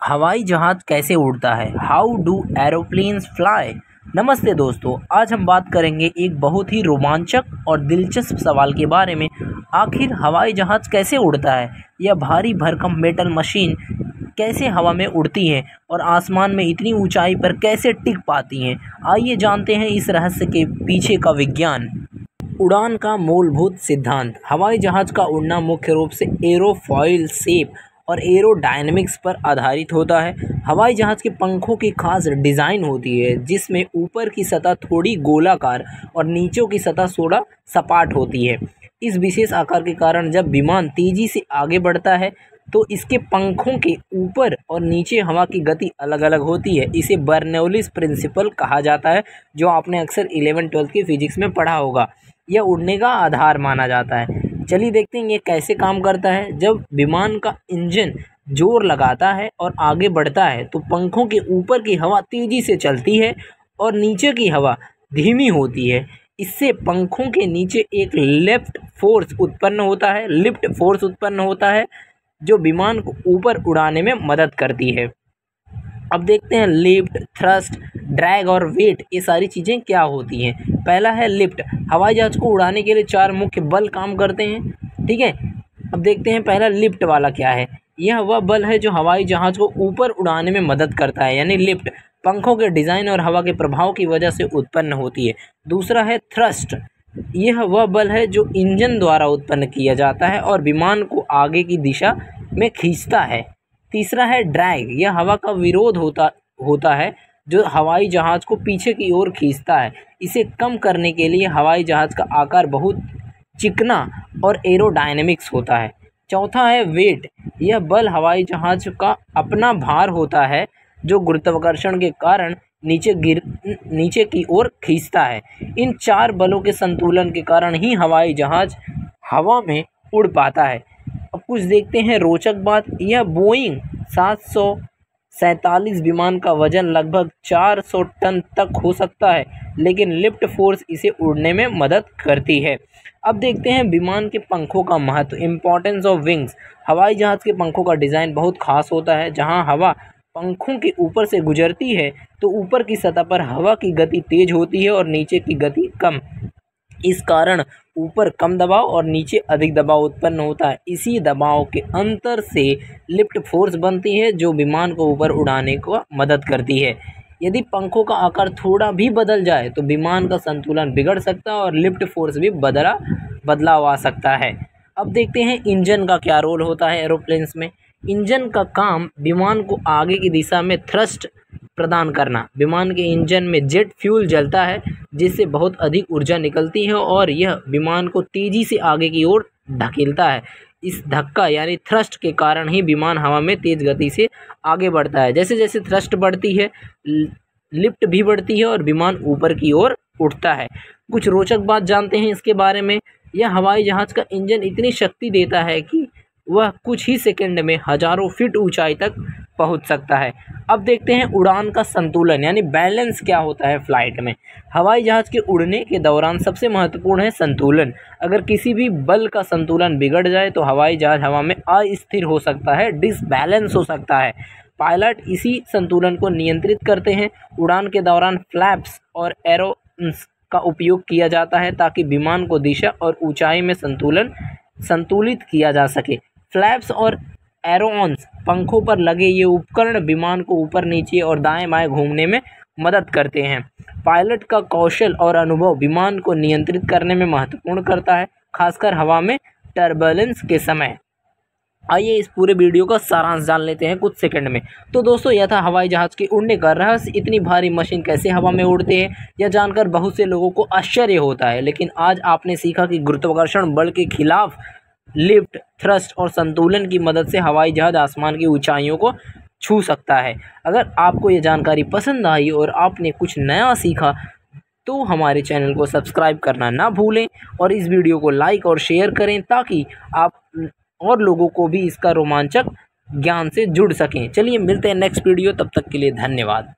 हवाई जहाज़ कैसे उड़ता है? How do aeroplanes fly? नमस्ते दोस्तों, आज हम बात करेंगे एक बहुत ही रोमांचक और दिलचस्प सवाल के बारे में। आखिर हवाई जहाज़ कैसे उड़ता है? यह भारी भरकम मेटल मशीन कैसे हवा में उड़ती है और आसमान में इतनी ऊंचाई पर कैसे टिक पाती हैं? आइए जानते हैं इस रहस्य के पीछे का विज्ञान। उड़ान का मूलभूत सिद्धांत। हवाई जहाज़ का उड़ना मुख्य रूप से एरोफॉइल शेप और एरोडायनेमिक्स पर आधारित होता है। हवाई जहाज़ के पंखों की खास डिज़ाइन होती है जिसमें ऊपर की सतह थोड़ी गोलाकार और नीचे की सतह थोड़ा सपाट होती है। इस विशेष आकार के कारण जब विमान तेज़ी से आगे बढ़ता है तो इसके पंखों के ऊपर और नीचे हवा की गति अलग अलग होती है। इसे बर्नौलीज प्रिंसिपल कहा जाता है, जो आपने अक्सर 11वीं-12वीं की फिजिक्स में पढ़ा होगा। यह उड़ने का आधार माना जाता है। चलिए देखते हैं ये कैसे काम करता है। जब विमान का इंजन जोर लगाता है और आगे बढ़ता है तो पंखों के ऊपर की हवा तेज़ी से चलती है और नीचे की हवा धीमी होती है। इससे पंखों के नीचे एक लिफ्ट फोर्स उत्पन्न होता है जो विमान को ऊपर उड़ाने में मदद करती है। अब देखते हैं लिफ्ट, थ्रस्ट, ड्रैग और वेट, ये सारी चीज़ें क्या होती हैं। पहला है लिफ्ट। हवाई जहाज़ को उड़ाने के लिए 4 मुख्य बल काम करते हैं, ठीक है। अब देखते हैं पहला लिफ्ट वाला क्या है। यह वह बल है जो हवाई जहाज़ को ऊपर उड़ाने में मदद करता है, यानी लिफ्ट पंखों के डिज़ाइन और हवा के प्रभाव की वजह से उत्पन्न होती है। दूसरा है थ्रस्ट। यह वह बल है जो इंजन द्वारा उत्पन्न किया जाता है और विमान को आगे की दिशा में खींचता है। तीसरा है ड्रैग। यह हवा का विरोध होता है जो हवाई जहाज़ को पीछे की ओर खींचता है। इसे कम करने के लिए हवाई जहाज़ का आकार बहुत चिकना और एरोडायनेमिक्स होता है। चौथा है वेट। यह बल हवाई जहाज़ का अपना भार होता है जो गुरुत्वाकर्षण के कारण नीचे की ओर खींचता है। इन 4 बलों के संतुलन के कारण ही हवाई जहाज़ हवा में उड़ पाता है। अब कुछ देखते हैं रोचक बात। यह बोइंग 747 विमान का वजन लगभग 400 टन तक हो सकता है, लेकिन लिफ्ट फोर्स इसे उड़ने में मदद करती है। अब देखते हैं विमान के पंखों का महत्व, इम्पोर्टेंस ऑफ विंग्स। हवाई जहाज़ के पंखों का डिज़ाइन बहुत खास होता है। जहां हवा पंखों के ऊपर से गुजरती है तो ऊपर की सतह पर हवा की गति तेज होती है और नीचे की गति कम। इस कारण ऊपर कम दबाव और नीचे अधिक दबाव उत्पन्न होता है। इसी दबाव के अंतर से लिफ्ट फोर्स बनती है जो विमान को ऊपर उड़ाने को मदद करती है। यदि पंखों का आकार थोड़ा भी बदल जाए तो विमान का संतुलन बिगड़ सकता है और लिफ्ट फोर्स भी बदलाव आ सकता है। अब देखते हैं इंजन का क्या रोल होता है एरोप्लेन्स में। इंजन का काम विमान को आगे की दिशा में थ्रस्ट प्रदान करना। विमान के इंजन में जेट फ्यूल जलता है जिससे बहुत अधिक ऊर्जा निकलती है और यह विमान को तेज़ी से आगे की ओर धकेलता है। इस धक्का यानी थ्रस्ट के कारण ही विमान हवा में तेज़ गति से आगे बढ़ता है। जैसे जैसे थ्रस्ट बढ़ती है लिफ्ट भी बढ़ती है और विमान ऊपर की ओर उठता है। कुछ रोचक बात जानते हैं इसके बारे में। यह हवाई जहाज़ का इंजन इतनी शक्ति देता है कि वह कुछ ही सेकंड में हज़ारों फीट ऊंचाई तक पहुंच सकता है। अब देखते हैं उड़ान का संतुलन यानी बैलेंस क्या होता है फ्लाइट में। हवाई जहाज़ के उड़ने के दौरान सबसे महत्वपूर्ण है संतुलन। अगर किसी भी बल का संतुलन बिगड़ जाए तो हवाई जहाज़ हवा में अस्थिर हो सकता है, डिसबैलेंस हो सकता है। पायलट इसी संतुलन को नियंत्रित करते हैं। उड़ान के दौरान फ्लैप्स और एरोन्स का उपयोग किया जाता है ताकि विमान को दिशा और ऊंचाई में संतुलित किया जा सके। फ्लैप्स और एरोन्स पंखों पर लगे ये उपकरण विमान को ऊपर नीचे और दाएं बाएं घूमने में मदद करते हैं। पायलट का कौशल और अनुभव विमान को नियंत्रित करने में महत्वपूर्ण करता है, खासकर हवा में टर्बुलेंस के समय। आइए इस पूरे वीडियो का सारांश जान लेते हैं कुछ सेकंड में। तो दोस्तों यह था हवाई जहाज़ के उड़ने का रहस्य। इतनी भारी मशीन कैसे हवा में उड़ते हैं यह जानकर बहुत से लोगों को आश्चर्य होता है, लेकिन आज आपने सीखा कि गुरुत्वाकर्षण बल के खिलाफ लिफ्ट, थ्रस्ट और संतुलन की मदद से हवाई जहाज़ आसमान की ऊंचाइयों को छू सकता है। अगर आपको ये जानकारी पसंद आई और आपने कुछ नया सीखा तो हमारे चैनल को सब्सक्राइब करना ना भूलें और इस वीडियो को लाइक और शेयर करें ताकि आप और लोगों को भी इसका रोमांचक ज्ञान से जुड़ सकें। चलिए मिलते हैं नेक्स्ट वीडियो, तब तक के लिए धन्यवाद।